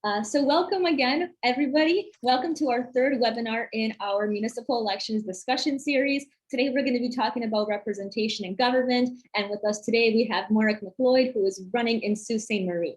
So welcome again, everybody. Welcome to our third webinar in our municipal elections discussion series. Today, we're going to be talking about representation in government. And with us today, we have Marek McLeod, who is running in Sault Ste. Marie.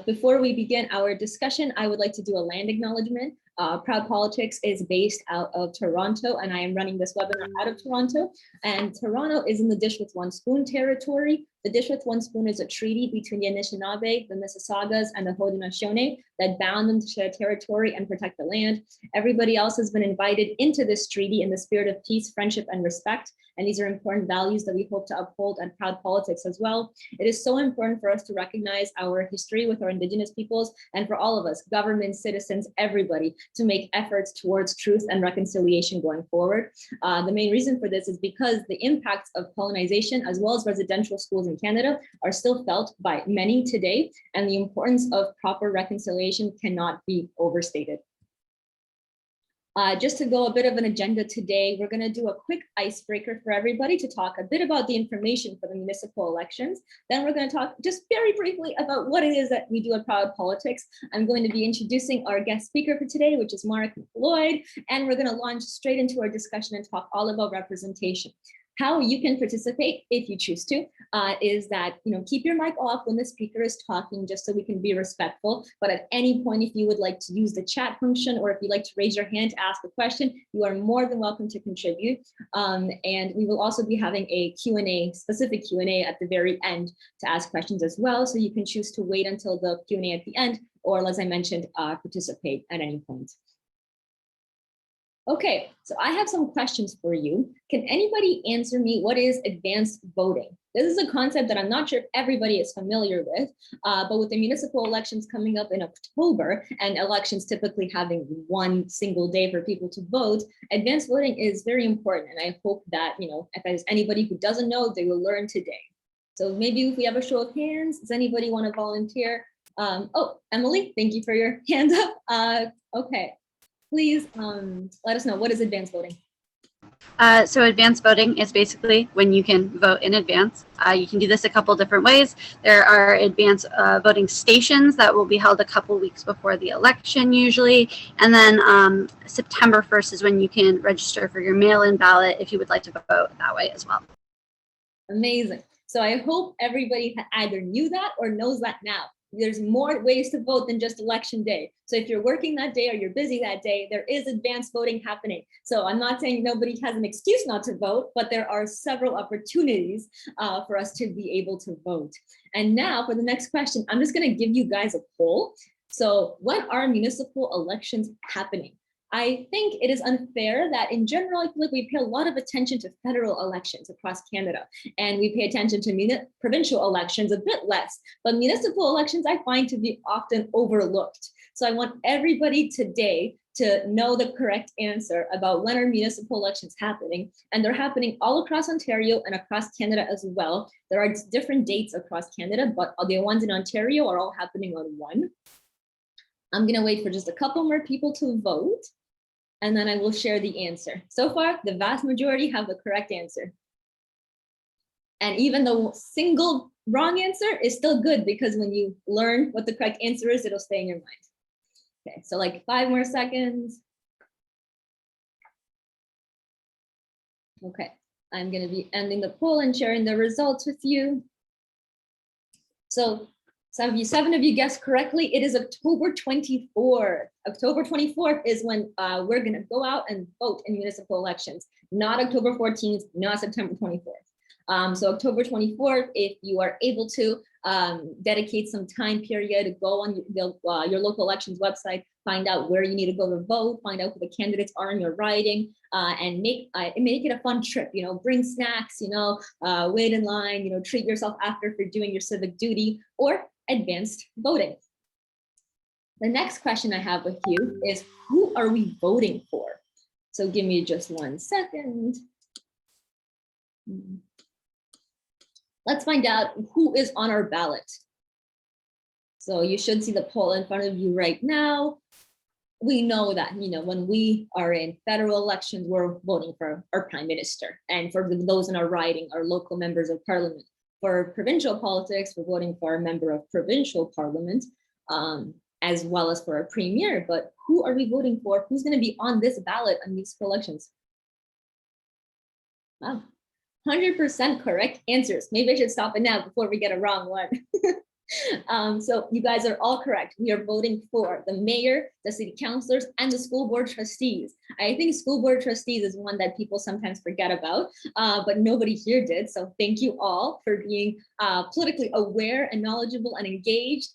Before we begin our discussion, I would like to do a land acknowledgement. ProudPolitics is based out of Toronto, and I am running this webinar out of Toronto. And Toronto is in the Dish with One Spoon territory. The Dish with One Spoon is a treaty between the Anishinaabe, the Mississaugas, and the Haudenosaunee that bound them to share territory and protect the land. Everybody else has been invited into this treaty in the spirit of peace, friendship, and respect. And these are important values that we hope to uphold at ProudPolitics as well. It is so important for us to recognize our history with our Indigenous peoples, and for all of us, government, citizens, everybody, to make efforts towards truth and reconciliation going forward. The main reason for this is because the impacts of colonization, as well as residential schools in Canada, are still felt by many today, and the importance of proper reconciliation cannot be overstated. Just to go a bit of an agenda today, we're going to do a quick icebreaker for everybody to talk a bit about the information for the municipal elections. Then we're going to talk just very briefly about what it is that we do at ProudPolitics. I'm going to be introducing our guest speaker for today, which is Marek McLeod, and we're going to launch straight into our discussion and talk all about representation. How you can participate, if you choose to, is that, keep your mic off when the speaker is talking, just so we can be respectful. But at any point, if you would like to use the chat function, or if you'd like to raise your hand to ask a question, you are more than welcome to contribute. And we will also be having a Q&A, specific Q&A at the very end to ask questions as well. So you can choose to wait until the Q&A at the end, or as I mentioned, participate at any point. Okay, so I have some questions for you. Can anybody answer me what is advanced voting? This is a concept that I'm not sure if everybody is familiar with, but with the municipal elections coming up in October and elections typically having one single day for people to vote, advanced voting is very important. And I hope that, if there's anybody who doesn't know, they will learn today. So maybe if we have a show of hands, does anybody want to volunteer? Oh, Emily, thank you for your hand up. Okay. Please let us know, what is advanced voting? So advanced voting is basically when you can vote in advance. You can do this a couple different ways. There are advanced voting stations that will be held a couple weeks before the election usually. And then September 1st is when you can register for your mail-in ballot if you would like to vote that way as well. Amazing. So I hope everybody either knew that or knows that now. There's more ways to vote than just election day. So if you're working that day or you're busy that day, there is advanced voting happening. So I'm not saying nobody has an excuse not to vote, but there are several opportunities for us to be able to vote. And now for the next question, I'm just going to give you guys a poll. So when are municipal elections happening? I think it is unfair that in general, I feel like we pay a lot of attention to federal elections across Canada, and we pay attention to provincial elections a bit less, but municipal elections I find to be often overlooked. So I want everybody today to know the correct answer about when are municipal elections happening, and they're happening all across Ontario and across Canada as well. There are different dates across Canada, but the ones in Ontario are all happening on one. I'm gonna wait for just a couple more people to vote, and then I will share the answer. So far, the vast majority have the correct answer. And even the single wrong answer is still good, because when you learn what the correct answer is, it'll stay in your mind. Okay, so like 5 more seconds. Okay, I'm gonna be ending the poll and sharing the results with you. So 7 of you guessed correctly. It is October 24th. October 24th is when we're going to go out and vote in municipal elections, not October 14th, not September 24th. So October 24th, if you are able to dedicate some time period, go on your local elections website, find out where you need to go to vote, find out who the candidates are in your riding, and make it a fun trip. Bring snacks, wait in line, treat yourself after for doing your civic duty, or advanced voting. The next question I have with you is, who are we voting for? So give me just 1 second. Let's find out who is on our ballot. So you should see the poll in front of you right now. We know that, when we are in federal elections, we're voting for our prime minister. And for those in our riding, our local members of parliament. For provincial politics, we're voting for a member of provincial parliament. as well as for a premier. But who are we voting for? Who's going to be on this ballot on these elections? Wow, 100% correct answers. Maybe I should stop it now before we get a wrong one. So you guys are all correct. We are voting for the mayor, the city councilors, and the school board trustees. I think school board trustees is one that people sometimes forget about, but nobody here did. So thank you all for being politically aware and knowledgeable and engaged.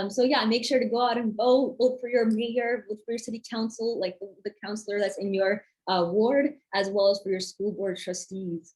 So yeah, make sure to go out and vote for your mayor, vote for your city council, like the councilor that's in your ward, as well as for your school board trustees.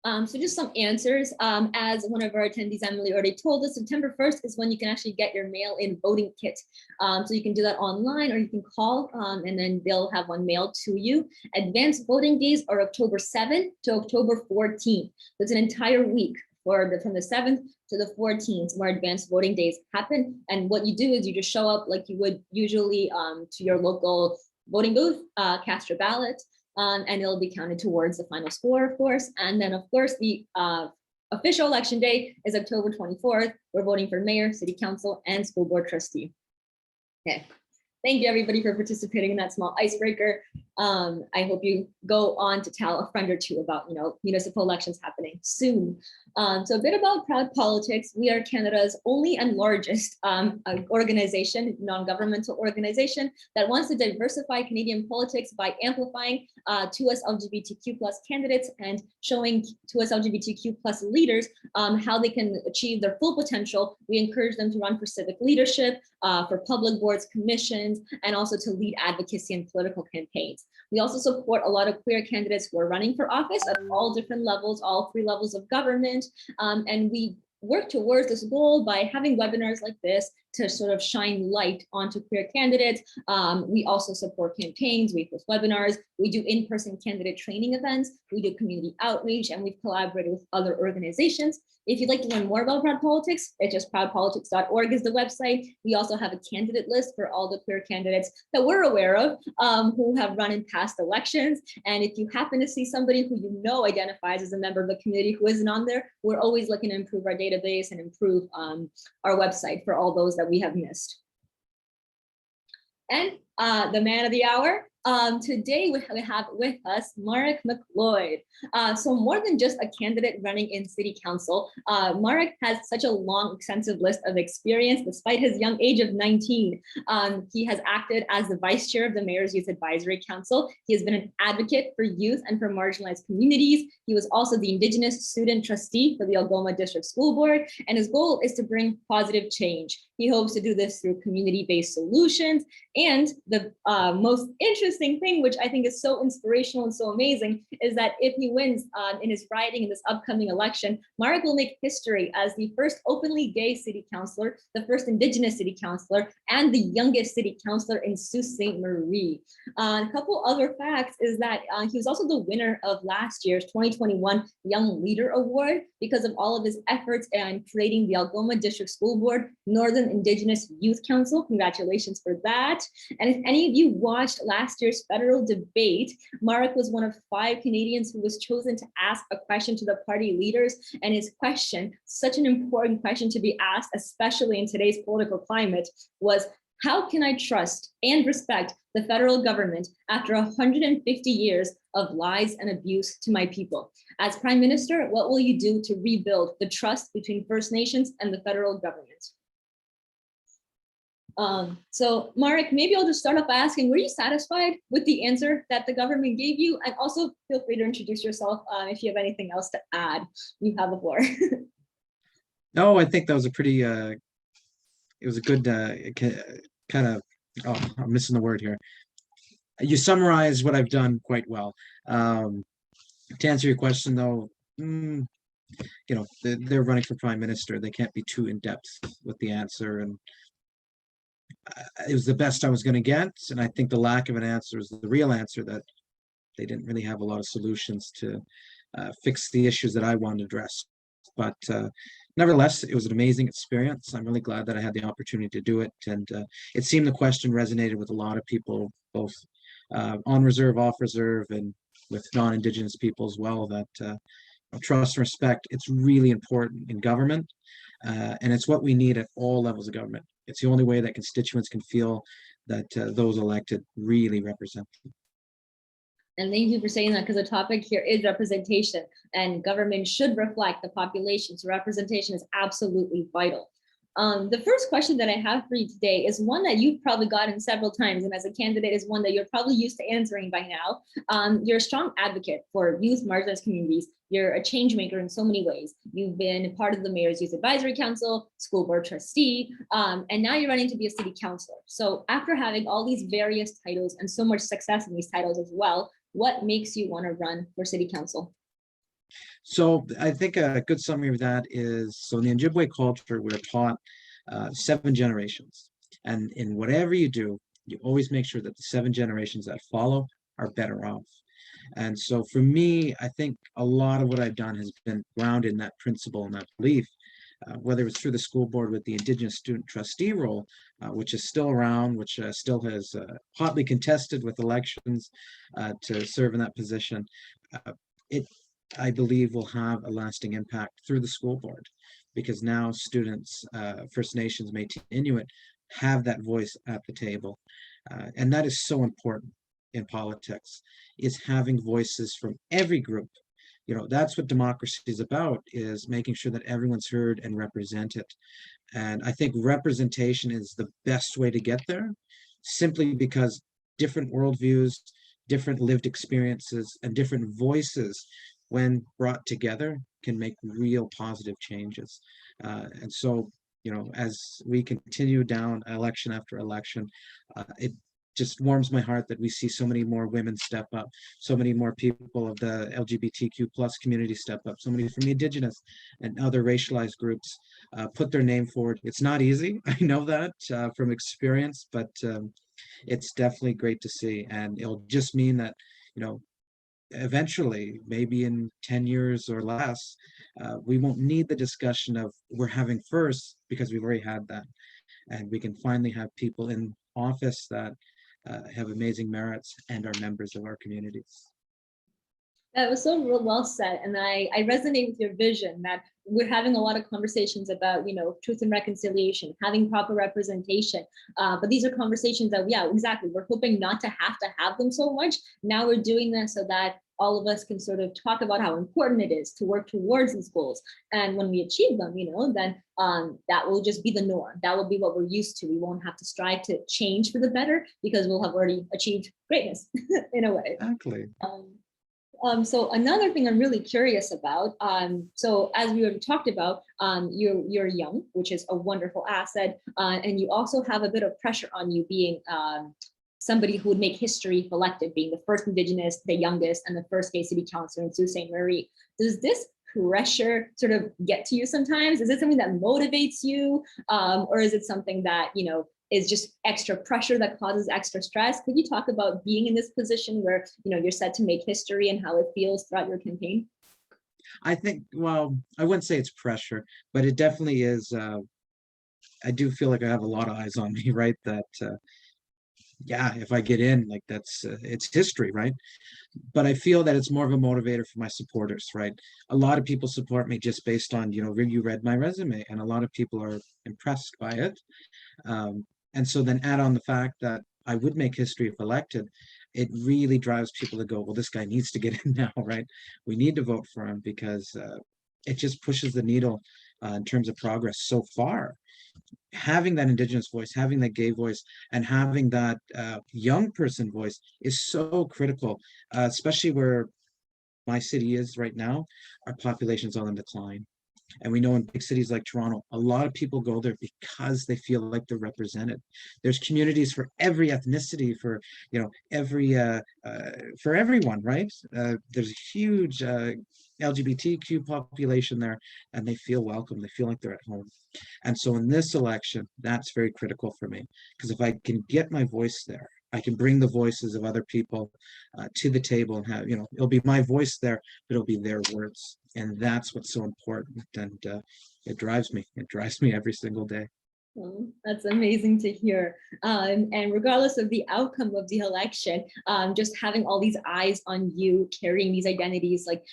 So just some answers. As one of our attendees, Emily, already told us, September 1st is when you can actually get your mail-in voting kit. So you can do that online, or you can call, and then they'll have one mailed to you. Advanced voting days are October 7th to October 14th. That's an entire week from the 7th to the 14th where advanced voting days happen. And what you do is you just show up like you would usually to your local voting booth, cast your ballot. And it'll be counted towards the final score, of course. And then, of course, the official election day is October 24th. We're voting for mayor, city council, and school board trustee. Okay. Thank you, everybody, for participating in that small icebreaker. I hope you go on to tell a friend or two about, municipal elections happening soon. So a bit about ProudPolitics. We are Canada's only and largest organization, non-governmental organization that wants to diversify Canadian politics by amplifying 2S LGBTQ+ candidates and showing 2S LGBTQ+ leaders how they can achieve their full potential. We encourage them to run for civic leadership, for public boards, commissions, and also to lead advocacy and political campaigns. We also support a lot of queer candidates who are running for office at all different levels, all 3 levels of government. And we work towards this goal by having webinars like this to sort of shine light onto queer candidates. We also support campaigns, we host webinars, we do in-person candidate training events, we do community outreach, and we've collaborated with other organizations. If you'd like to learn more about ProudPolitics, it's just proudpolitics.org is the website. We also have a candidate list for all the queer candidates that we're aware of who have run in past elections. And if you happen to see somebody who you know identifies as a member of the community who isn't on there, we're always looking to improve our database and improve our website for all those that we have missed. And the man of the hour, today we have with us Marek McLeod. So more than just a candidate running in city council, Marek has such a long, extensive list of experience despite his young age of 19. He has acted as the vice chair of the Mayor's Youth Advisory Council. He has been an advocate for youth and for marginalized communities. He was also the Indigenous Student Trustee for the Algoma District School Board, and his goal is to bring positive change. He hopes to do this through community-based solutions. And the most interesting thing, which I think is so inspirational and so amazing, is that if he wins in his riding in this upcoming election, Marek will make history as the first openly gay city councillor, the first Indigenous city councillor, and the youngest city councillor in Sault Ste. Marie. A couple other facts is that he was also the winner of last year's 2021 Young Leader Award because of all of his efforts in creating the Algoma District School Board Northern Indigenous Youth Council. Congratulations for that. And if any of you watched last year's federal debate, Marek was one of 5 Canadians who was chosen to ask a question to the party leaders. And his question, such an important question to be asked, especially in today's political climate, was, how can I trust and respect the federal government after 150 years of lies and abuse to my people? As Prime Minister, what will you do to rebuild the trust between First Nations and the federal government? So Marek, maybe I'll just start off by asking, were you satisfied with the answer that the government gave you? And also feel free to introduce yourself if you have anything else to add. You have the floor. No, I think that was a pretty, it was a good kind of, oh, I'm missing the word here. You summarize what I've done quite well. To answer your question though, they're running for Prime Minister. They can't be too in-depth with the answer. And it was the best I was going to get. And I think the lack of an answer is the real answer, that they didn't really have a lot of solutions to fix the issues that I wanted to address. But nevertheless, it was an amazing experience. I'm really glad that I had the opportunity to do it. And it seemed the question resonated with a lot of people, both on reserve, off reserve, and with non-Indigenous people as well, that trust and respect. It's really important in government, and it's what we need at all levels of government. It's the only way that constituents can feel that those elected really represent them. And thank you for saying that, because the topic here is representation, and government should reflect the population. So representation is absolutely vital. The first question that I have for you today is one that you've probably gotten several times, and as a candidate is one that you're probably used to answering by now. You're a strong advocate for youth, marginalized communities. You're a change maker in so many ways. You've been part of the Mayor's Youth Advisory Council, school board trustee, and now you're running to be a city councillor. So after having all these various titles and so much success in these titles as well, what makes you want to run for city council? So I think a good summary of that is, so in the Ojibwe culture, we're taught 7 generations. And in whatever you do, you always make sure that the 7 generations that follow are better off. And so for me, I think a lot of what I've done has been grounded in that principle and that belief, whether it's through the school board with the Indigenous Student Trustee role, which is still around, which still has hotly contested with elections to serve in that position. I believe will have a lasting impact through the school board, because now students, First Nations, Métis, Inuit, have that voice at the table. And that is so important in politics, is having voices from every group. You know, that's what democracy is about, is making sure that everyone's heard and represented. And I think representation is the best way to get there, simply because different worldviews, different lived experiences, and different voices, when brought together, can make real positive changes. And so, you know, as we continue down election after election, it just warms my heart that we see so many more women step up, so many more people of the LGBTQ plus community step up, so many from the Indigenous and other racialized groups put their name forward. It's not easy, I know that from experience, but it's definitely great to see. And it'll just mean that, you know, eventually, maybe in 10 years or less, we won't need the discussion of we're having first, because we've already had that. And we can finally have people in office that have amazing merits and are members of our communities. That was so real well said. And I resonate with your vision that we're having a lot of conversations about, you know, truth and reconciliation, having proper representation. But these are conversations that, yeah, exactly. We're hoping not to have them so much. Now we're doing this so that all of us can sort of talk about how important it is to work towards these goals. And when we achieve them, you know, then that will just be the norm. That will be what we're used to. We won't have to strive to change for the better, because we'll have already achieved greatness in a way. Exactly. So another thing I'm really curious about, so as we already talked about, you're young, which is a wonderful asset, and you also have a bit of pressure on you being somebody who would make history if elected, being the first Indigenous, the youngest, and the first gay city councillor in Sault Ste. Marie. Does this pressure sort of get to you sometimes? Is it something that motivates you, or is it something that, you know, is just extra pressure that causes extra stress? Could you talk about being in this position where, you know, you're set to make history and how it feels throughout your campaign? I think, well, I wouldn't say it's pressure, but it definitely is. I do feel like I have a lot of eyes on me, right? That, yeah, if I get in, like that's, it's history, right? But I feel that it's more of a motivator for my supporters, right? A lot of people support me just based on, you know, you read my resume, and a lot of people are impressed by it. And so then add on the fact that I would make history if elected, it really drives people to go, well, this guy needs to get in now, right? We need to vote for him, because it just pushes the needle in terms of progress so far. Having that Indigenous voice, having that gay voice, and having that young person voice is so critical, especially where my city is right now. Our population is on the decline. And we know in big cities like Toronto, a lot of people go there because they feel like they're represented. There's communities for every ethnicity, for, you know, every for everyone, right? There's a huge LGBTQ population there, and they feel welcome. They feel like they're at home. And so in this election, that's very critical for me, because if I can get my voice there, I can bring the voices of other people to the table and have, you know, it'll be my voice there, but it'll be their words. And that's what's so important. And it drives me every single day. Oh, that's amazing to hear. And regardless of the outcome of the election, just having all these eyes on you carrying these identities, like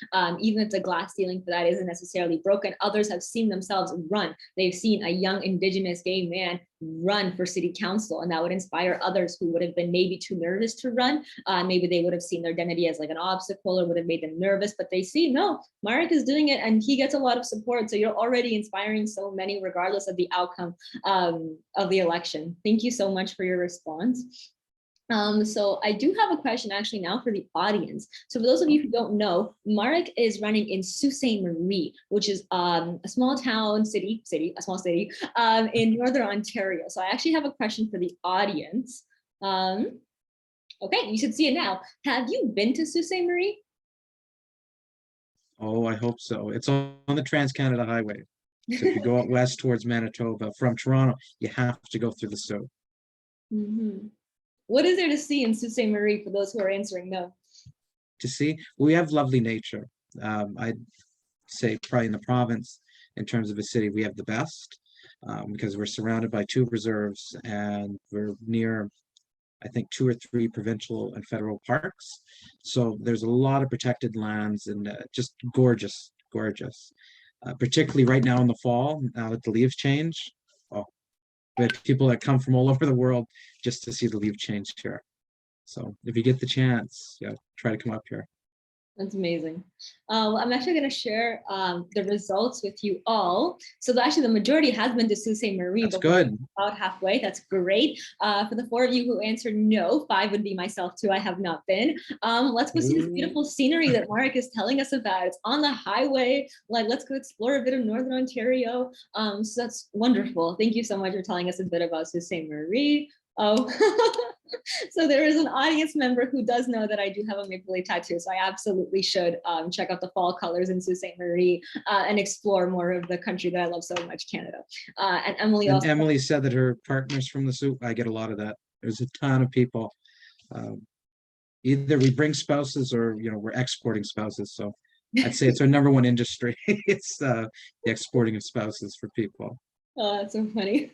even if the glass ceiling for that isn't necessarily broken, others have seen themselves run. They've seen a young Indigenous gay man run for city council, and that would inspire others who would have been maybe too nervous to run. Maybe they would have seen their identity as like an obstacle or would have made them nervous, but they see, no, Marek is doing it and he gets a lot of support. So you're already inspiring so many regardless of the outcome of the election. Thank you so much for your response. So I do have a question actually now for the audience. So for those of you who don't know, Marek is running in Sault Ste. Marie, which is a small town, a small city in Northern Ontario. So I actually have a question for the audience. Okay, you should see it now. Have you been to Sault Ste. Marie? Oh, I hope so. It's on the Trans-Canada Highway. So if you go out west towards Manitoba from Toronto, you have to go through the Sault. What is there to see in Sault Ste. Marie for those who are answering no? To see, we have lovely nature. I'd say probably in the province, in terms of a city, we have the best because we're surrounded by 2 reserves and we're near, I think, 2 or 3 provincial and federal parks. So there's a lot of protected lands and just gorgeous, gorgeous. Particularly right now in the fall, now that the leaves change. Oh, we have people that come from all over the world just to see the leaf change here. So if you get the chance, yeah, try to come up here. That's amazing. I'm actually going to share the results with you all. So actually the majority has been to Sault Ste. Marie. That's good. About halfway. That's great. For the 4 of you who answered no, 5 would be myself too. I have not been. Let's go see this beautiful scenery that Marek is telling us about. It's on the highway. Like, let's go explore a bit of Northern Ontario. So that's wonderful. Thank you so much for telling us a bit about Sault Ste. Marie. Oh, so there is an audience member who does know that I do have a maple leaf tattoo. So I absolutely should check out the fall colors in Sault Ste. Marie and explore more of the country that I love so much, Canada. And Emily and also. Emily said that her partner's from the Sault. I get a lot of that. There's a ton of people. Either we bring spouses or, we're exporting spouses. So I'd say it's our #1 industry. It's the exporting of spouses for people. Oh, that's so funny.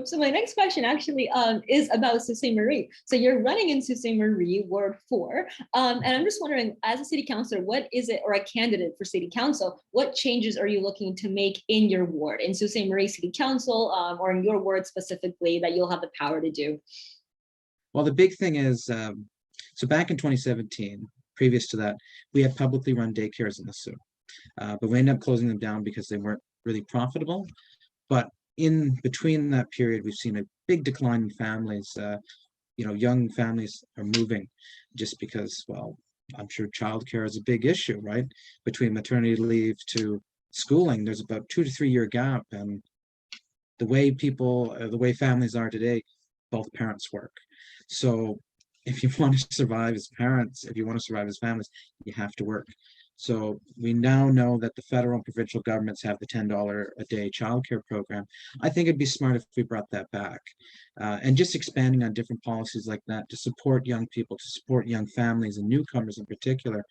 So my next question actually is about Sault Ste. Marie. So you're running in Sault Ste. Marie, Ward 4. And I'm just wondering, as a city councillor, what is it, or a candidate for city council, what changes are you looking to make in your ward, in Sault Ste. Marie City Council, or in your ward specifically, that you'll have the power to do? Well, the big thing is, so back in 2017, previous to that, we had publicly run daycares in the Sault. But we ended up closing them down because they weren't really profitable. But in between that period, we've seen a big decline in families. Young families are moving just because, well, I'm sure childcare is a big issue, right? Between maternity leave to schooling, there's about 2 to 3 year gap. And the way families are today, both parents work. So if you want to survive as parents, if you want to survive as families, you have to work. So we now know that the federal and provincial governments have the $10 a day childcare program. I think it'd be smart if we brought that back and just expanding on different policies like that to support young people, to support young families and newcomers in particular,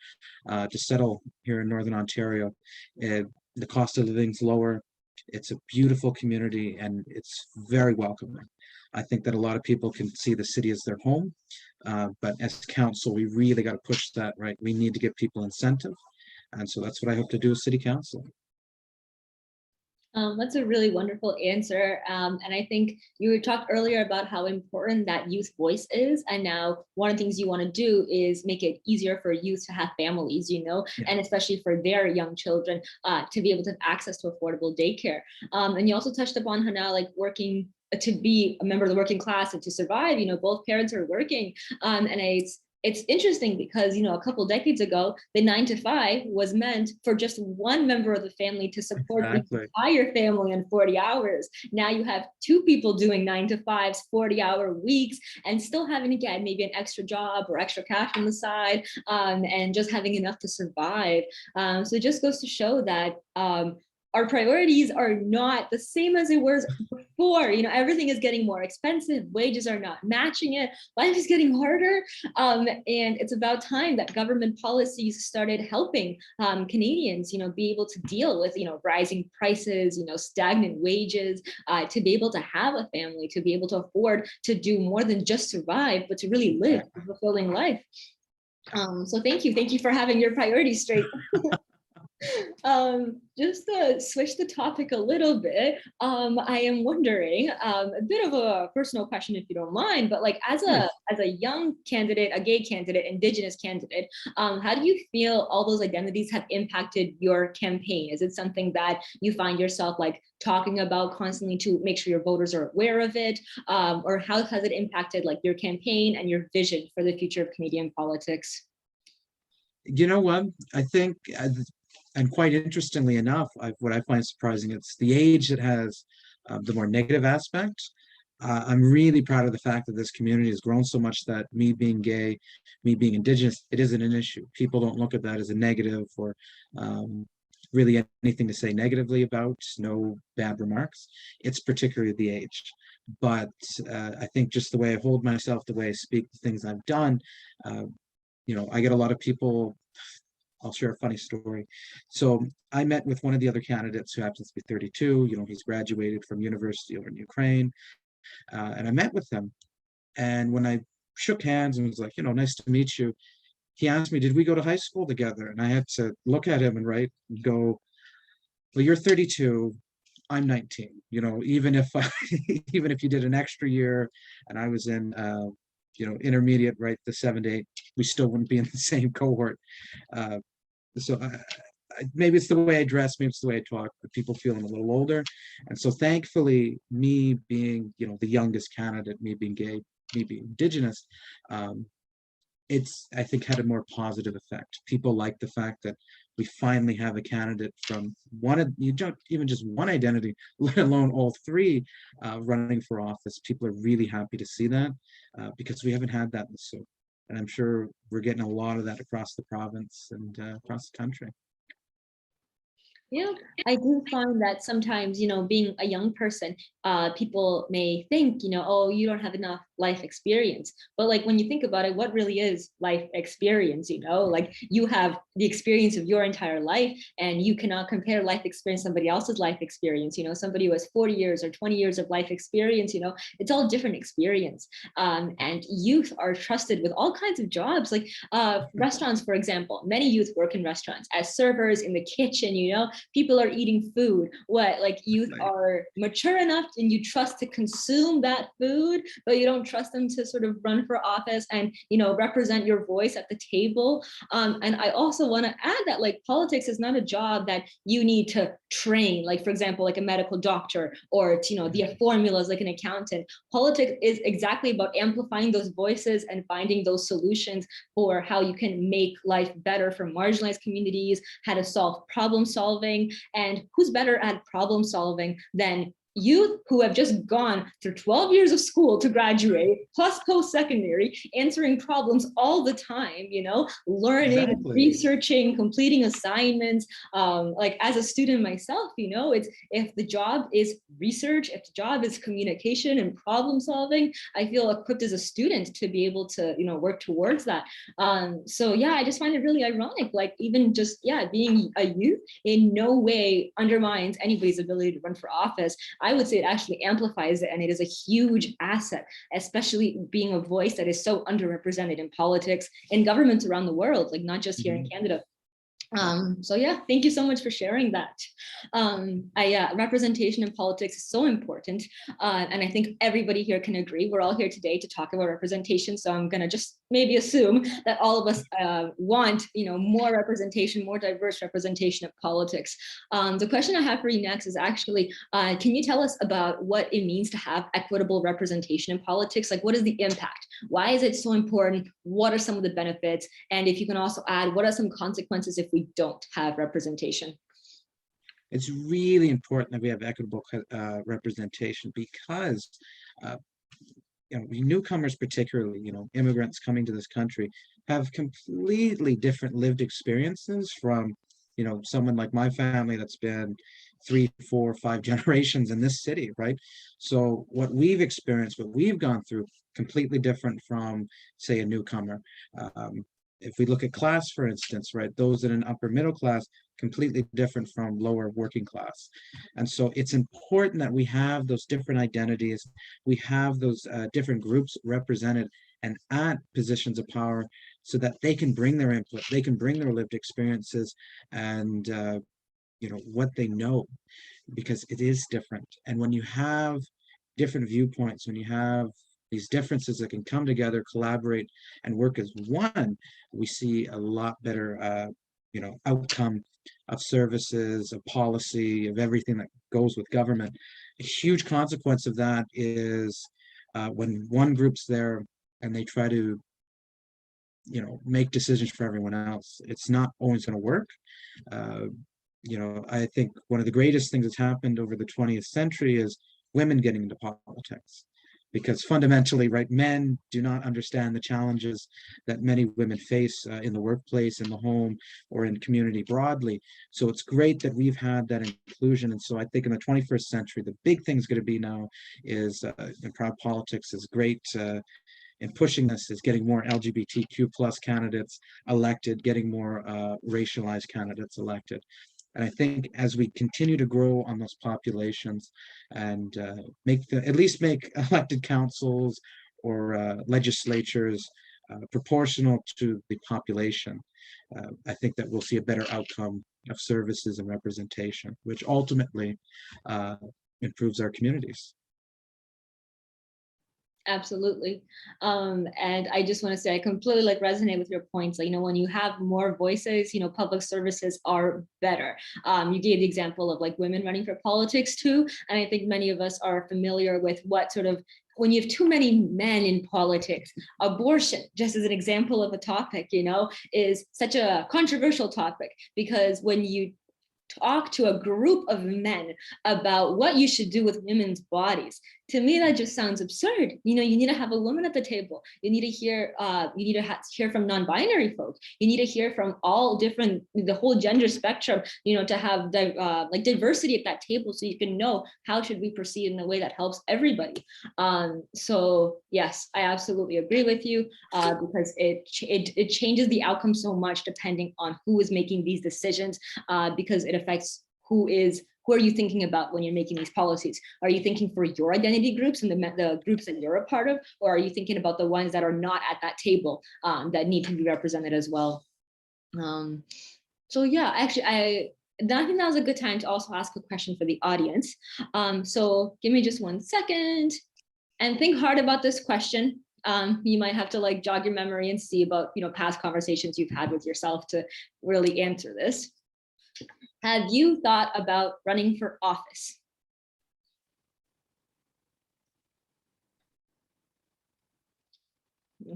to settle here in Northern Ontario. The cost of living's lower. It's a beautiful community and it's very welcoming. I think that a lot of people can see the city as their home, but as council, we really got to push that, right? We need to give people incentive. And so that's what I hope to do as city council. That's a really wonderful answer. And I think you talked earlier about how important that youth voice is. And now one of the things you want to do is make it easier for youth to have families, and especially for their young children to be able to have access to affordable daycare. And you also touched upon how now, like, working to be a member of the working class and to survive, both parents are working. And it's interesting because, a couple decades ago, the 9 to 5 was meant for just one member of the family to support the entire family in 40 hours. Now you have 2 people doing 9 to 5s, 40-hour weeks, and still having to get maybe an extra job or extra cash on the side, and just having enough to survive. So it just goes to show that our priorities are not the same as it was before. Everything is getting more expensive. Wages are not matching it. Life is getting harder. And it's about time that government policies started helping Canadians, be able to deal with, rising prices, stagnant wages, to be able to have a family, to be able to afford to do more than just survive, but to really live a fulfilling life. So thank you for having your priorities straight. Just to switch the topic a little bit, I am wondering, a bit of a personal question if you don't mind, but like as a young candidate, a gay candidate, Indigenous candidate, how do you feel all those identities have impacted your campaign? Is it something that you find yourself like talking about constantly to make sure your voters are aware of it? Or how has it impacted like your campaign and your vision for the future of Canadian politics? You know what? I think, and quite interestingly enough, what I find surprising, it's the age that has the more negative aspect. I'm really proud of the fact that this community has grown so much that me being gay, me being Indigenous, it isn't an issue. People don't look at that as a negative or really anything to say negatively about, no bad remarks. It's particularly the age. But I think just the way I hold myself, the way I speak, the things I've done, I get a lot of people. I'll share a funny story. So I met with one of the other candidates who happens to be 32. He's graduated from university over in Ukraine. And I met with him. And when I shook hands and was like, nice to meet you, he asked me, did we go to high school together? And I had to look at him and go, well, you're 32, I'm 19. Even if even if you did an extra year and I was in intermediate, right, the 7 to 8, we still wouldn't be in the same cohort. So maybe it's the way I dress, maybe it's the way I talk, but people feeling a little older. And so thankfully, me being, the youngest candidate, me being gay, me being Indigenous, it's, I think, had a more positive effect. People like the fact that we finally have a candidate from even just one identity, let alone all three, running for office. People are really happy to see that because we haven't had that in the Sault. And I'm sure we're getting a lot of that across the province and across the country. Yeah, I do find that sometimes, being a young person, people may think, oh, you don't have enough life experience. But like when you think about it, what really is life experience? Like you have the experience of your entire life, and you cannot compare life experience to somebody else's life experience. Somebody who has 40 years or 20 years of life experience, it's all different experience. And youth are trusted with all kinds of jobs, like restaurants, for example. Many youth work in restaurants as servers in the kitchen. People are eating food. Youth are mature enough and you trust to consume that food, but you don't trust them to sort of run for office and, represent your voice at the table. And I also want to add that politics is not a job that you need to train, for example, like a medical doctor or, the formulas like an accountant. Politics is exactly about amplifying those voices and finding those solutions for how you can make life better for marginalized communities, how to solve problem solving. And who's better at problem solving than youth who have just gone through 12 years of school to graduate, plus post-secondary, answering problems all the time, learning, Exactly. researching, completing assignments. As a student myself, it's if the job is research, if the job is communication and problem solving, I feel equipped as a student to be able to, work towards that. So yeah, I just find it really ironic, even just, being a youth in no way undermines anybody's ability to run for office. I would say it actually amplifies it, and it is a huge asset, especially being a voice that is so underrepresented in politics and governments around the world, not just here in Canada. So yeah, thank you so much for sharing that. Representation in politics is so important. And I think everybody here can agree. We're all here today to talk about representation. So I'm gonna just maybe assume that all of us want, more representation, more diverse representation of politics. The question I have for you next is actually, can you tell us about what it means to have equitable representation in politics? What is the impact? Why is it so important? What are some of the benefits? And if you can also add, what are some consequences if we don't have representation? It's really important that we have equitable representation because newcomers, particularly, immigrants coming to this country, have completely different lived experiences from you know, someone like my family that's been 3, 4, 5 generations in this city, right? So what we've experienced, what we've gone through, completely different from, say, a newcomer. If we look at class, for instance, right, those in an upper middle class, completely different from lower working class. And so it's important that we have those different identities, we have those different groups represented and at positions of power, so that they can bring their input, they can bring their lived experiences and you know, what they know, because it is different. And when you have different viewpoints, when you have these differences that can come together, collaborate, and work as one, we see a lot better, you know, outcome of services, of policy, of everything that goes with government. A huge consequence of that is when one group's there and they try to, you know, make decisions for everyone else, it's not always going to work. You know, I think one of the greatest things that's happened over the 20th century is women getting into politics, because fundamentally, right, men do not understand the challenges that many women face in the workplace, in the home, or in community broadly. So it's great that we've had that inclusion. And so I think in the 21st century, the big thing is going to be now is, and ProudPolitics is great in pushing this, is getting more LGBTQ plus candidates elected, getting more racialized candidates elected. And I think as we continue to grow on those populations and at least make elected councils or legislatures proportional to the population, I think that we'll see a better outcome of services and representation, which ultimately improves our communities. Absolutely. And I just want to say I completely like resonate with your points. Like, you know, when you have more voices, you know, public services are better. You gave the example of like women running for politics too. And I think many of us are familiar with what sort of, when you have too many men in politics, abortion, just as an example of a topic, you know, is such a controversial topic, because when you talk to a group of men about what you should do with women's bodies, to me that just sounds absurd. You know, you need to have a woman at the table. You need to hear hear from non-binary folks. You need to hear from all different, the whole gender spectrum, you know, to have like diversity at that table, so you can know how should we proceed in a way that helps everybody. So yes, I absolutely agree with you, because it changes the outcome so much depending on who is making these decisions, because it affects who are you thinking about when you're making these policies? Are you thinking for your identity groups and the groups that you're a part of, or are you thinking about the ones that are not at that table, that need to be represented as well? So yeah, actually, I think that was a good time to also ask a question for the audience. So give me just 1 second and think hard about this question. You might have to like jog your memory and see about, you know, past conversations you've had with yourself to really answer this. Have you thought about running for office?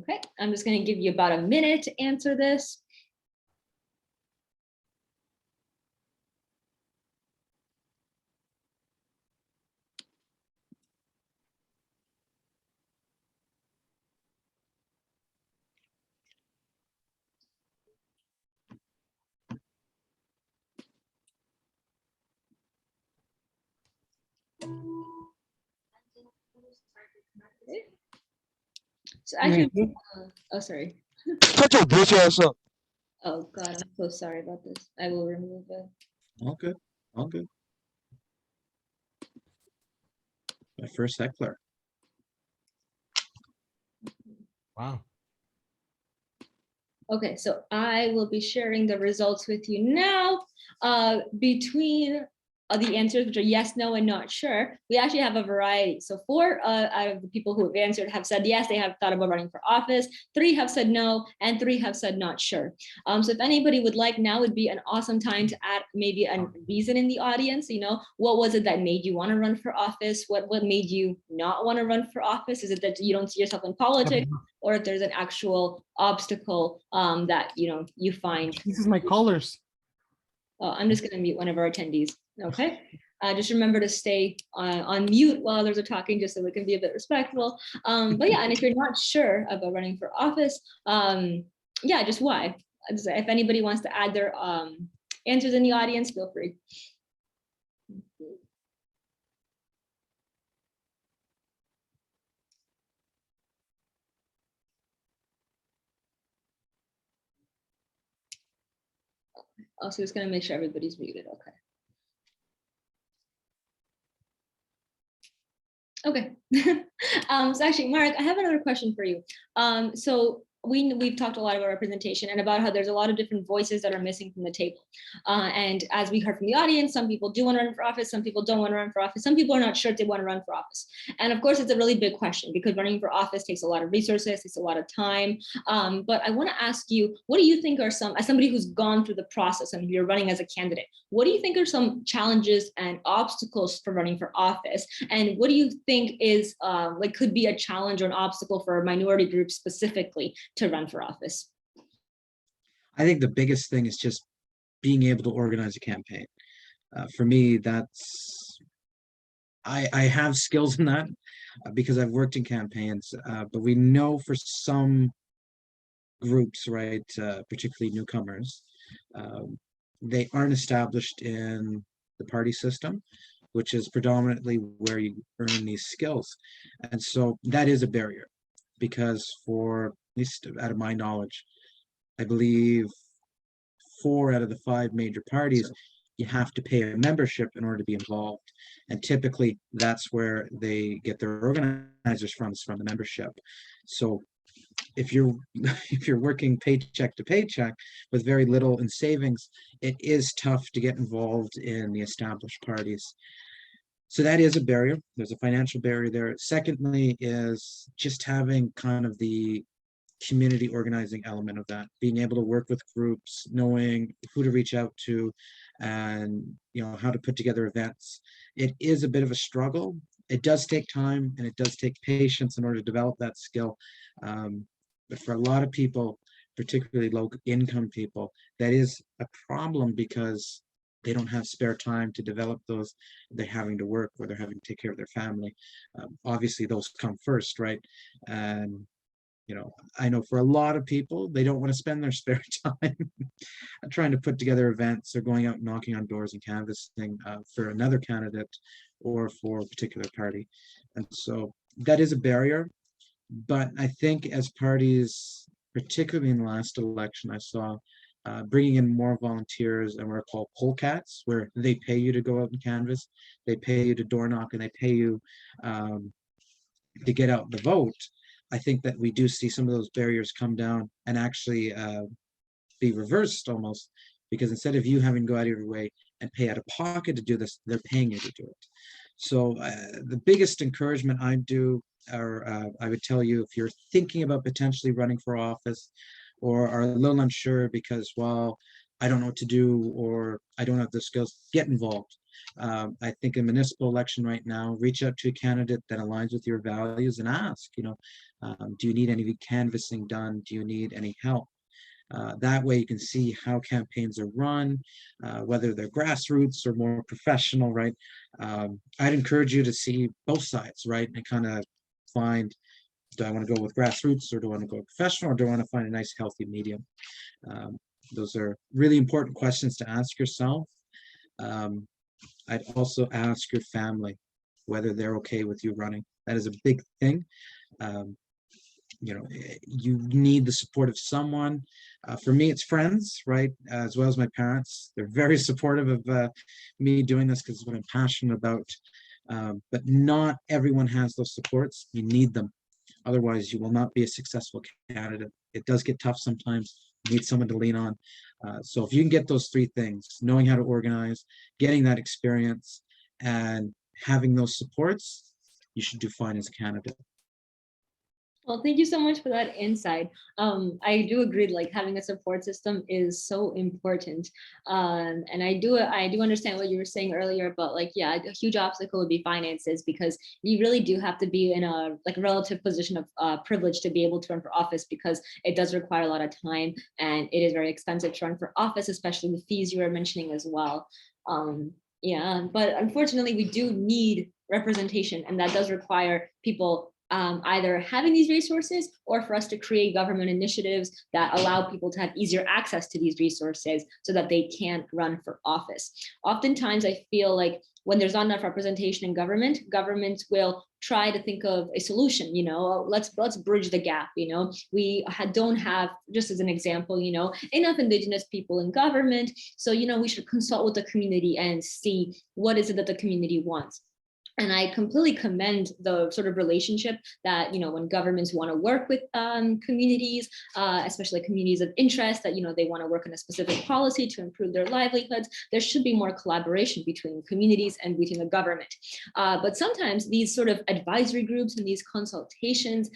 Okay, I'm just going to give you about a minute to answer this. So actually, oh, sorry. Oh God, I'm so sorry about this. I will remove it. All good, all good. My first heckler. Wow. Okay, so I will be sharing the results with you now. Between the answers, which are yes, no, and not sure, we actually have a variety. So 4 out of the people who have answered have said yes, they have thought about running for office. 3 have said no, and 3 have said not sure. So if anybody would like, now would be an awesome time to add maybe a reason in the audience. You know, what was it that made you want to run for office? What made you not want to run for office? Is it that you don't see yourself in politics, or if there's an actual obstacle that, you know, you find? This is my colors. I'm just going to mute one of our attendees. Okay. Just remember to stay on mute while others are talking, just so we can be a bit respectful. But yeah, and if you're not sure about running for office, yeah, just why? If anybody wants to add Answers in the audience, feel free. Also, just gonna make sure everybody's muted. Okay. So actually, Marek, I have another question for you. So we've talked a lot about representation and about how there's a lot of different voices that are missing from the table. And as we heard from the audience, some people do want to run for office, some people don't want to run for office, some people are not sure if they want to run for office. And of course, it's a really big question because running for office takes a lot of resources, takes a lot of time. But I want to ask you, what do you think are some, as somebody who's gone through the process and you're running as a candidate, what do you think are some challenges and obstacles for running for office? And what do you think is like could be a challenge or an obstacle for minority groups specifically to run for office? I think the biggest thing is just being able to organize a campaign. For me, that's, I have skills in that because I've worked in campaigns, but we know for some groups, right, particularly newcomers, they aren't established in the party system, which is predominantly where you earn these skills. And so that is a barrier because for, at least out of my knowledge, I believe 4 out of the 5 major parties, you have to pay a membership in order to be involved. And typically that's where they get their organizers from, is from the membership. So if you're working paycheck to paycheck with very little in savings, it is tough to get involved in the established parties. So that is a barrier. There's a financial barrier there. Secondly is just having kind of the community organizing element of that, being able to work with groups, knowing who to reach out to, and how to put together events. It is a bit of a struggle. It does take time and it does take patience in order to develop that skill. But for a lot of people, particularly low income people, that is a problem because they don't have spare time to develop those. They're having to work or they're having to take care of their family. Obviously those come first, right? And I know for a lot of people, they don't want to spend their spare time trying to put together events or going out knocking on doors and canvassing for another candidate or for a particular party. And so that is a barrier. But I think as parties, particularly in the last election, I saw bringing in more volunteers and what are called pollcats, where they pay you to go out and canvass, they pay you to door knock, and they pay you to get out the vote. I think that we do see some of those barriers come down and actually be reversed almost, because instead of you having to go out of your way and pay out of pocket to do this, they're paying you to do it. So the biggest encouragement I do, or I would tell you, if you're thinking about potentially running for office or are a little unsure because, well, I don't know what to do or I don't have the skills, get involved. I think a municipal election right now, reach out to a candidate that aligns with your values and ask, do you need any canvassing done? Do you need any help? That way you can see how campaigns are run, whether they're grassroots or more professional, right? I'd encourage you to see both sides, right? And kind of find, do I want to go with grassroots or do I want to go professional or do I want to find a nice healthy medium? Those are really important questions to ask yourself. I'd also ask your family whether they're okay with you running. That is a big thing. You need the support of someone. For me, it's friends, right? As well as my parents. They're very supportive of me doing this because it's what I'm passionate about. But not everyone has those supports. You need them. Otherwise, you will not be a successful candidate. It does get tough sometimes. You need someone to lean on. So if you can get those 3 things, knowing how to organize, getting that experience, and having those supports, you should do fine as a candidate. Well, thank you so much for that insight. I do agree, like having a support system is so important. And I do understand what you were saying earlier about a huge obstacle would be finances, because you really do have to be in a relative position of privilege to be able to run for office, because it does require a lot of time and it is very expensive to run for office, especially the fees you were mentioning as well. But unfortunately we do need representation, and that does require people either having these resources or for us to create government initiatives that allow people to have easier access to these resources so that they can run for office. Oftentimes, I feel like when there's not enough representation in government, governments will try to think of a solution, let's bridge the gap, we don't have, just as an example, enough Indigenous people in government. So, we should consult with the community and see what is it that the community wants. And I completely commend the sort of relationship that, when governments want to work with communities, especially communities of interest, that, they want to work on a specific policy to improve their livelihoods, there should be more collaboration between communities and between the government. But sometimes these sort of advisory groups and these consultations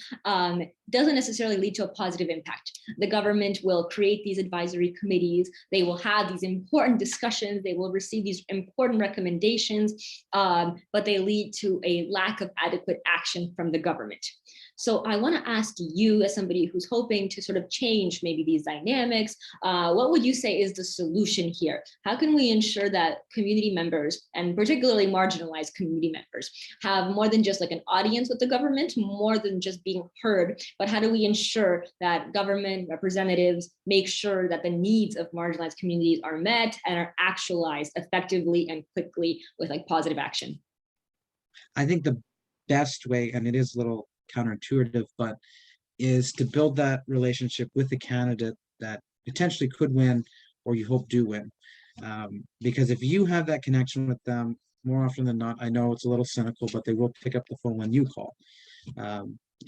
doesn't necessarily lead to a positive impact. The government will create these advisory committees, they will have these important discussions, they will receive these important recommendations, but they lead to a lack of adequate action from the government. So I want to ask you, as somebody who's hoping to sort of change maybe these dynamics, what would you say is the solution here? How can we ensure that community members, and particularly marginalized community members, have more than just like an audience with the government, more than just being heard, but how do we ensure that government representatives make sure that the needs of marginalized communities are met and are actualized effectively and quickly with like positive action? I think the best way, and it is a little counterintuitive, but is to build that relationship with the candidate that potentially could win or you hope do win. Because if you have that connection with them, more often than not, I know it's a little cynical, but they will pick up the phone when you call.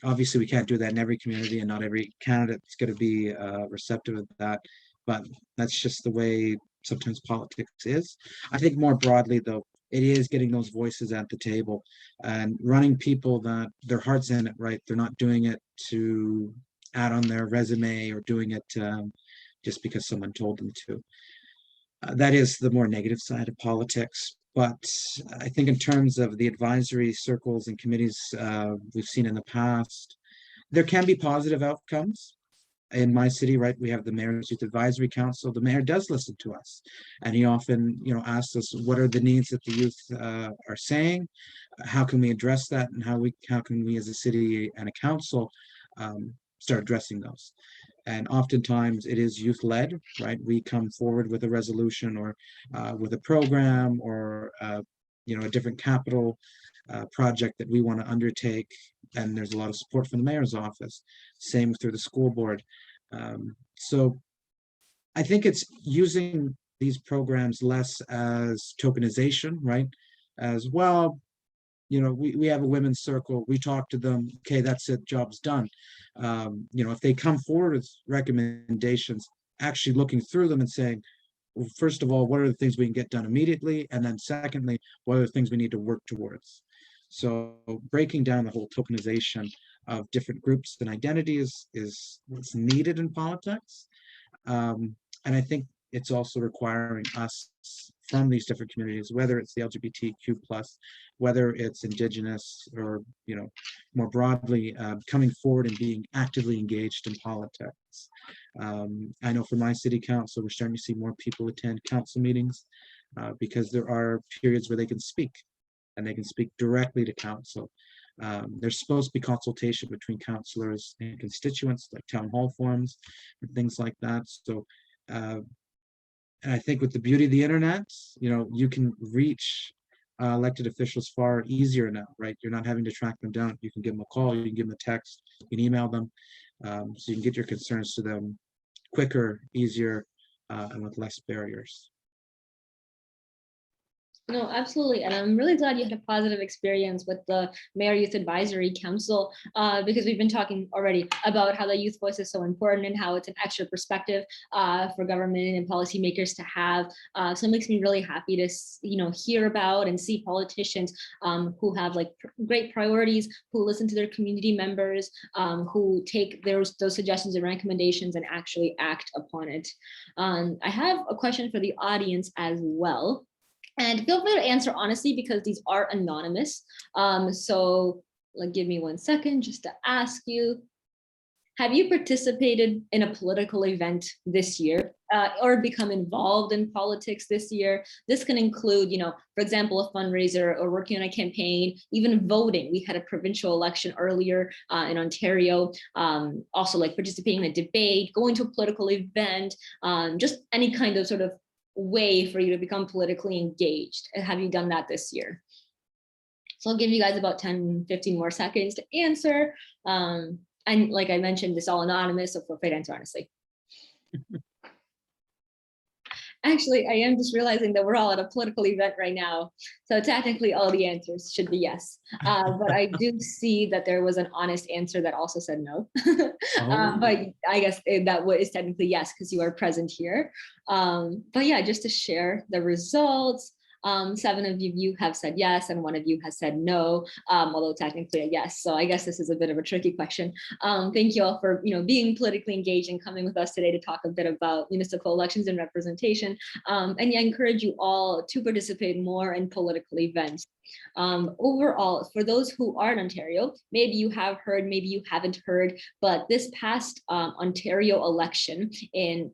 Obviously, we can't do that in every community, and not every candidate is going to be receptive of that, but that's just the way sometimes politics is. I think more broadly, though, it is getting those voices at the table and running people that their heart's in it, right? They're not doing it to add on their resume or doing it just because someone told them to. That is the more negative side of politics. But I think in terms of the advisory circles and committees we've seen in the past, there can be positive outcomes. In my city, right, we have the Mayor's Youth Advisory Council. The mayor does listen to us, and he often, asks us what are the needs that the youth are saying, how can we address that, and how can we as a city and a council start addressing those. And oftentimes it is youth-led, right? We come forward with a resolution or with a program or a different capital project that we want to undertake, and there's a lot of support from the mayor's office. Same through the school board. So I think it's using these programs less as tokenization, right? As well, we have a women's circle, we talk to them, okay, that's it, job's done. If they come forward with recommendations, actually looking through them and saying, well, first of all, what are the things we can get done immediately? And then secondly, what are the things we need to work towards? So breaking down the whole tokenization of different groups and identities is what's needed in politics. And I think it's also requiring us from these different communities, whether it's the LGBTQ+, whether it's Indigenous or, more broadly, coming forward and being actively engaged in politics. I know for my city council, we're starting to see more people attend council meetings because there are periods where they can speak and they can speak directly to council. There's supposed to be consultation between councillors and constituents, like town hall forums and things like that. So, and I think with the beauty of the internet, you can reach elected officials far easier now, right? You're not having to track them down. You can give them a call, you can give them a text, you can email them, so you can get your concerns to them quicker, easier, and with less barriers. No, absolutely. And I'm really glad you had a positive experience with the Mayor Youth Advisory Council, because we've been talking already about how the youth voice is so important and how it's an extra perspective for government and policymakers to have. So it makes me really happy to, hear about and see politicians who have like great priorities, who listen to their community members, who take those suggestions and recommendations and actually act upon it. I have a question for the audience as well. And feel free to answer honestly, because these are anonymous. So give me 1 second just to ask you, have you participated in a political event this year or become involved in politics this year. This can include, for example, a fundraiser or working on a campaign, even voting. We had a provincial election earlier in Ontario, also like participating in a debate, going to a political event, just any kind of sort of way for you to become politically engaged. Have you done that this year? So I'll give you guys about 10, 15 more seconds to answer. And like I mentioned, it's all anonymous, so feel free to answer honestly. Actually, I am just realizing that we're all at a political event right now. So technically all the answers should be yes. But I do see that there was an honest answer that also said no. But I guess that is technically yes, because you are present here. But yeah, just to share the results. 7 of you have said yes, and 1 of you has said no, although technically a yes. So I guess this is a bit of a tricky question. Thank you all for being politically engaged and coming with us today to talk a bit about municipal elections and representation. And yeah, I encourage you all to participate more in political events. Overall, for those who are in Ontario, maybe you have heard, maybe you haven't heard, but this past Ontario election in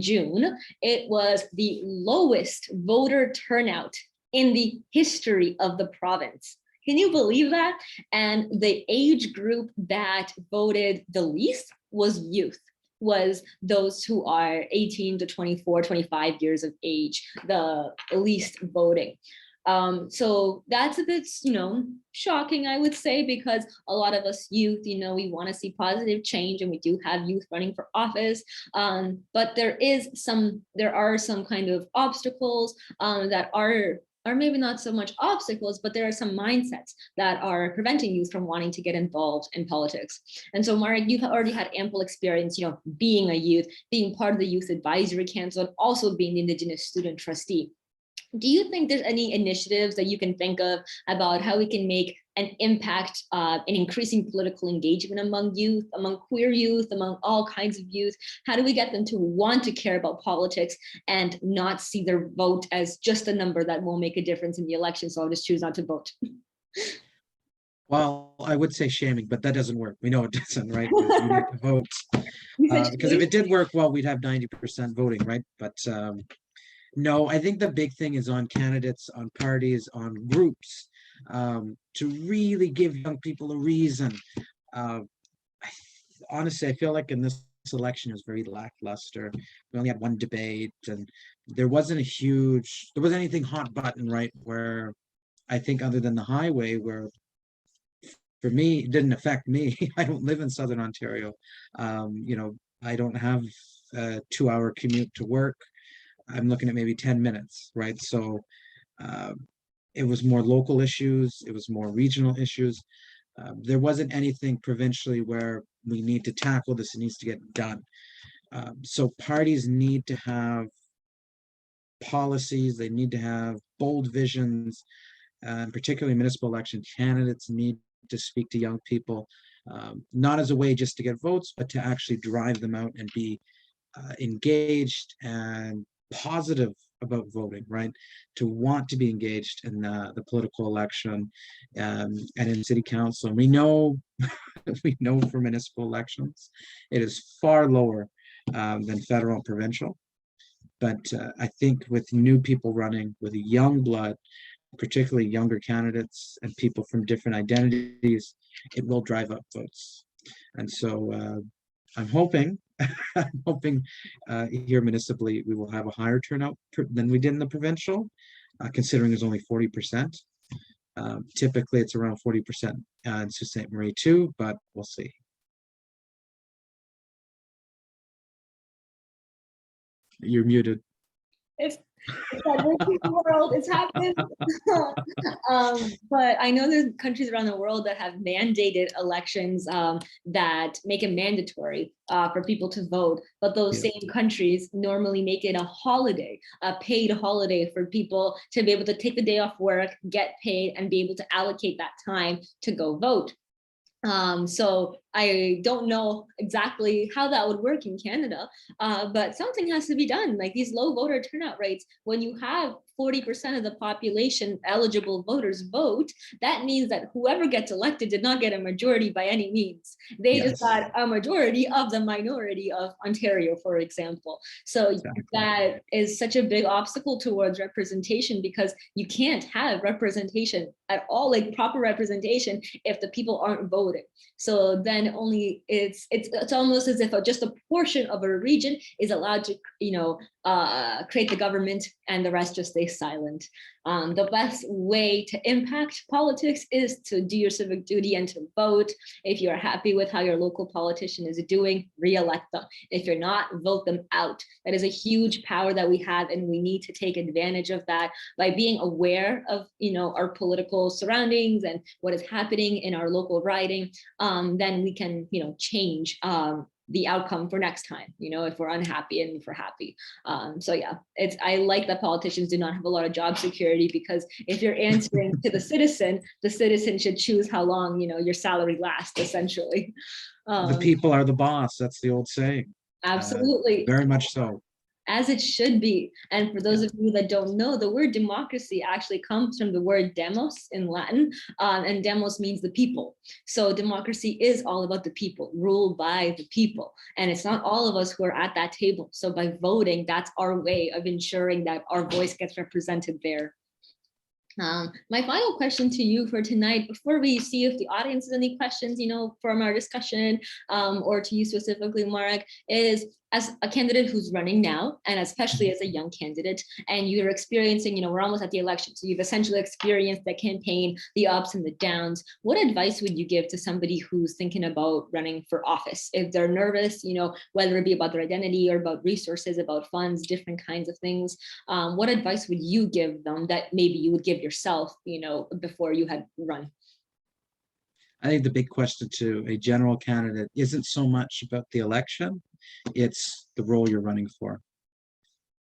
June, it was the lowest voter turnout in the history of the province. Can you believe that? And the age group that voted the least was youth, was those who are 18 to 24, 25 years of age, the least voting. So that's a bit, shocking, I would say, because a lot of us youth, we want to see positive change, and we do have youth running for office. But there are some kind of obstacles that are maybe not so much obstacles, but there are some mindsets that are preventing youth from wanting to get involved in politics. And so, Marek, you've already had ample experience, being a youth, being part of the Youth Advisory Council, and also being the Indigenous Student Trustee. Do you think there's any initiatives that you can think of about how we can make an impact in increasing political engagement among youth, among queer youth, among all kinds of youth? How do we get them to want to care about politics and not see their vote as just a number that won't make a difference in the election, so I'll just choose not to vote? Well, I would say shaming, but that doesn't work. We know it doesn't, right? Because you need to vote. Because if it did work, well, we'd have 90% voting, right? But no, I think the big thing is on candidates, on parties, on groups, to really give young people a reason. Honestly, I feel like in this election it was very lackluster. We only had 1 debate, and there wasn't anything hot button, right? Where I think other than the highway, where for me, it didn't affect me. I don't live in Southern Ontario. I don't have a 2-hour commute to work. I'm looking at maybe 10 minutes, right? So it was more local issues. It was more regional issues. There wasn't anything provincially where we need to tackle this. It needs to get done. So parties need to have policies. They need to have bold visions, and particularly municipal election candidates need to speak to young people, not as a way just to get votes, but to actually drive them out and be engaged and positive about voting, right? To want to be engaged in the political election and in city council. And we know for municipal elections, it is far lower than federal and provincial. But I think with new people running, with young blood, particularly younger candidates and people from different identities, it will drive up votes. And so I'm hoping here municipally we will have a higher turnout than we did in the provincial, considering there's only 40%. Typically it's around 40% in Sault Ste. Marie too, but we'll see. You're muted. It's the world, it's happening. But I know there's countries around the world that have mandated elections that make it mandatory for people to vote, but those same countries normally make it a holiday, a paid holiday for people to be able to take the day off work, get paid, and be able to allocate that time to go vote. So I don't know exactly how that would work in Canada, but something has to be done. Like these low voter turnout rates, when you have 40% of the population, eligible voters, vote, that means that whoever gets elected did not get a majority by any means. They just Yes. got a majority of the minority of Ontario, for example. So Exactly. that is such a big obstacle towards representation, because you can't have representation at all, like proper representation, if the people aren't voting. So then only it's almost as if just a portion of a region is allowed to, create the government, and the rest just stay silent. The best way to impact politics is to do your civic duty and to vote. If you're happy with how your local politician is doing, re-elect them. If you're not, vote them out. That is a huge power that we have, and we need to take advantage of that by being aware of, our political surroundings and what is happening in our local riding. Then we can, change the outcome for next time, if we're unhappy and if we're happy. So yeah, I like that politicians do not have a lot of job security, because if you're answering to the citizen should choose how long, your salary lasts, essentially. The people are the boss. That's the old saying. Absolutely. Very much so. As it should be. And for those of you that don't know, the word democracy actually comes from the word demos in Latin, and demos means the people. So democracy is all about the people, ruled by the people. And it's not all of us who are at that table. So by voting, that's our way of ensuring that our voice gets represented there. My final question to you for tonight, before we see if the audience has any questions, from our discussion, or to you specifically, Marek, is as a candidate who's running now, and especially as a young candidate, and you're experiencing, we're almost at the election, so you've essentially experienced the campaign, the ups and the downs. What advice would you give to somebody who's thinking about running for office? If they're nervous, whether it be about their identity or about resources, about funds, different kinds of things, what advice would you give them that maybe you would give yourself, before you had run? I think the big question to a general candidate isn't so much about the election, it's the role you're running for.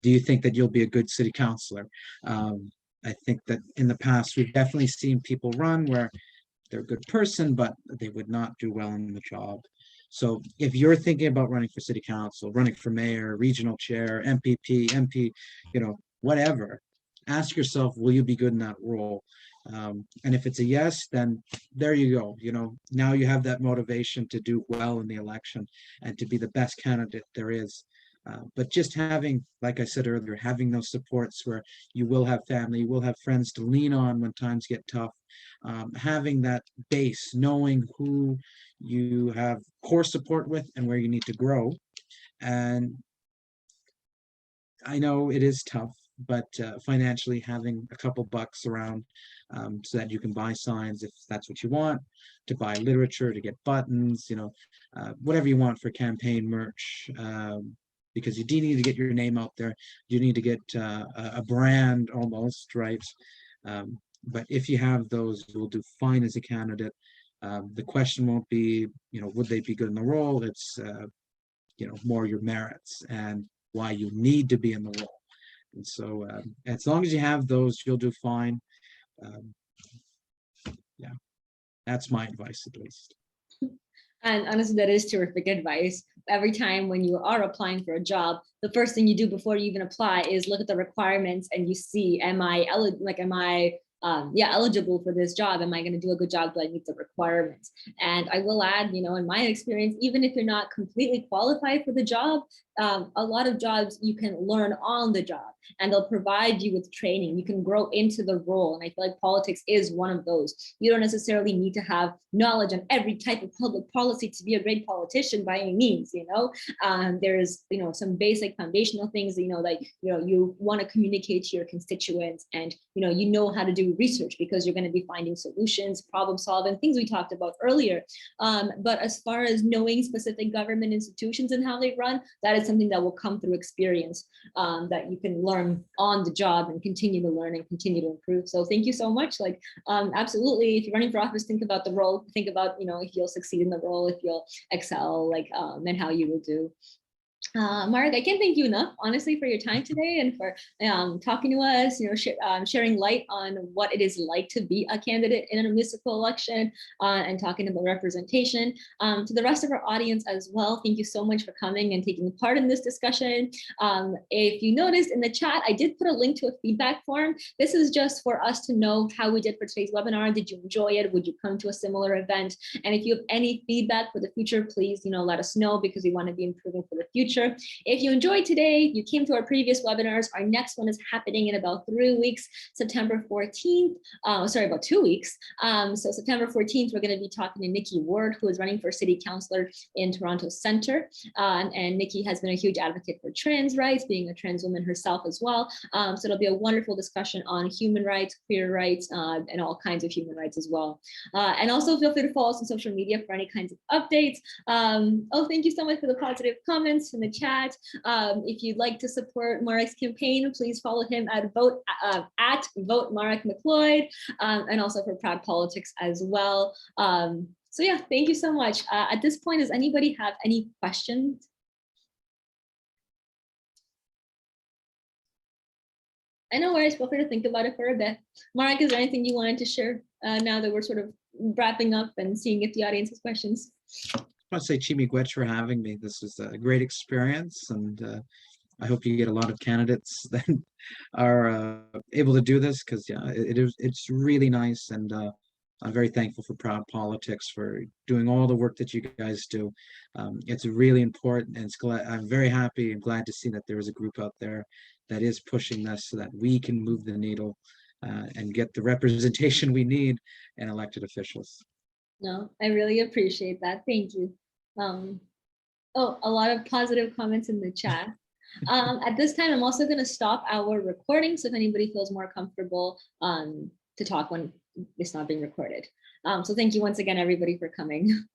Do you think that you'll be a good city councillor? I think that in the past, we've definitely seen people run where they're a good person, but they would not do well in the job. So if you're thinking about running for city council, running for mayor, regional chair, MPP, MP, whatever, ask yourself, will you be good in that role? And if it's a yes, then there you go. Now you have that motivation to do well in the election and to be the best candidate there is. But just having, like I said earlier, having those supports where you will have family, you will have friends to lean on when times get tough, having that base, knowing who you have core support with and where you need to grow. And I know it is tough, but financially having a couple bucks around so that you can buy signs if that's what you want, to buy literature, to get buttons, whatever you want for campaign merch, because you do need to get your name out there. You need to get a brand almost, right? But if you have those, you'll do fine as a candidate. The question won't be, would they be good in the role? It's, more your merits and why you need to be in the role. And so as long as you have those, you'll do fine. Yeah, that's my advice, at least. And honestly, that is terrific advice. Every time when you are applying for a job, the first thing you do before you even apply is look at the requirements, and you see, am I eligible for this job? Am I going to do a good job? Do I meet the requirements? And I will add, in my experience, even if you're not completely qualified for the job, a lot of jobs you can learn on the job, and they'll provide you with training. You can grow into the role. And I feel like politics is one of those. You don't necessarily need to have knowledge on every type of public policy to be a great politician by any means. There's, some basic foundational things, that, you want to communicate to your constituents, and, how to do research, because you're going to be finding solutions, problem solving, things we talked about earlier. But as far as knowing specific government institutions and how they run, that is something that will come through experience, that you can learn on the job and continue to learn and continue to improve. So thank you so much. Absolutely, if you're running for office, think about the role, think about, if you'll succeed in the role, if you'll excel, and how you will do. Mark, I can't thank you enough, honestly, for your time today and for talking to us, sharing light on what it is like to be a candidate in a municipal election and talking about representation. To the rest of our audience as well, thank you so much for coming and taking part in this discussion. If you noticed in the chat, I did put a link to a feedback form. This is just for us to know how we did for today's webinar. Did you enjoy it? Would you come to a similar event? And if you have any feedback for the future, please, let us know, because we want to be improving for the future. If you enjoyed today, you came to our previous webinars, our next one is happening in about 3 weeks, September 14th, about 2 weeks. So September 14th, we're going to be talking to Nikki Ward, who is running for City Councillor in Toronto Centre. And Nikki has been a huge advocate for trans rights, being a trans woman herself as well. So it'll be a wonderful discussion on human rights, queer rights, and all kinds of human rights as well. And also feel free to follow us on social media for any kinds of updates. Thank you so much for the positive comments in the chat. If you'd like to support Marek's campaign, please follow him at vote Marek McLeod, and also for ProudPolitics as well. So yeah, thank you so much. At this point, does anybody have any questions? No worries, feel free to think about it for a bit. Marek, is there anything you wanted to share now that we're sort of wrapping up and seeing if the audience has questions? I want to say Chimigwech for having me. This was a great experience, and I hope you get a lot of candidates that are able to do this, because yeah, it's really nice, and I'm very thankful for ProudPolitics for doing all the work that you guys do. It's really important, and I'm very happy and glad to see that there is a group out there that is pushing this so that we can move the needle and get the representation we need in elected officials. No, I really appreciate that. Thank you. A lot of positive comments in the chat. At this time, I'm also going to stop our recording, so if anybody feels more comfortable to talk when it's not being recorded. So thank you once again, everybody, for coming.